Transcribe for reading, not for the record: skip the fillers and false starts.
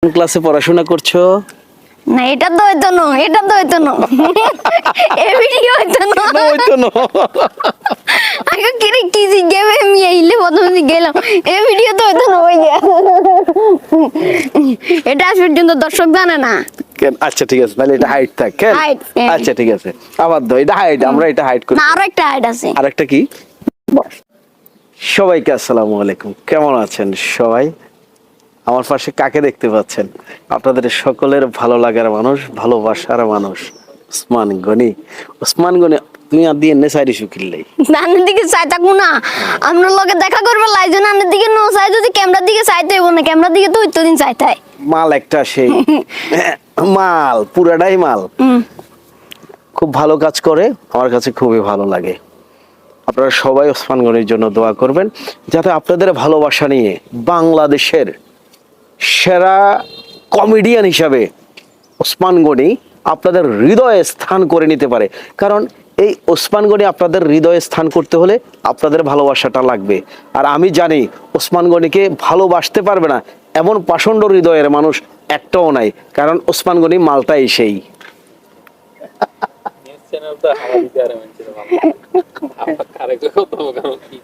কোন ক্লাসে পড়াশোনা করছো? না এটা তো হইতো না, এটা তো হইতো না। এই ভিডিও হইতো না। কেন হইতো না? আগে কি জিজ্ঞেবে আমি আইলে প্রথম গেলাম এই ভিডিও তো হইতো না, হই গিয়া এটা আজ পর্যন্ত দর্শক জানে না। কেন? আচ্ছা ঠিক আছে, তাহলে এটা হাইট থাক কেন? Height, আচ্ছা ঠিক আছে, আবার দাও, এটা হাইট, আমরা এটা হাইট করি। না আরো একটা হাইট আছে। আরেকটা কি? সবাইকে আসসালামু আলাইকুম, কেমন আছেন সবাই? আমার পাশে কাকে দেখতে পাচ্ছেন? আপনাদের সকলের ভালো লাগার মানুষ, ভালোবাসার মানুষ, ওসমান গনি। ওসমান গনি, তুমি আর দিয়ে এনে সাইড ইস্যু কিনলেই নানের দিকে চাই থাকবো না, আমরা লোকে দেখা করবে লাইজন নানের দিকে নো চাই, যদি ক্যামেরার দিকে চাইতে হইব না, ক্যামেরার দিকে তো হইতো দিন চাইতে মাল একটা সেই মাল, পুরাটাই মাল। খুব ভালো কাজ করে, আমার কাছে খুবই ভালো লাগে। আপনারা সবাই ওসমান গনির জন্য দোয়া করবেন, যাতে আপনাদের ভালোবাসা নিয়ে বাংলাদেশের সেরা কমেডিয়ান হিসাবে ওসমান গনি আপনাদের হৃদয়ে স্থান করে নিতে পারে। কারণ এই ওসমান গনি আপনাদের হৃদয়ে স্থান করতে হলে আপনাদের ভালোবাসাটা লাগবে। আর আমি জানি ওসমান গনিকে ভালোবাসতে পারবে না এমন পাষণ্ড হৃদয়ের মানুষ একটাও নাই, কারণ ওসমান গনি মালটাই সেই। চ্যানেলটা হাওয়া দিতে আরে মানছিল ভালো। আরেকটা কথা বলবো কি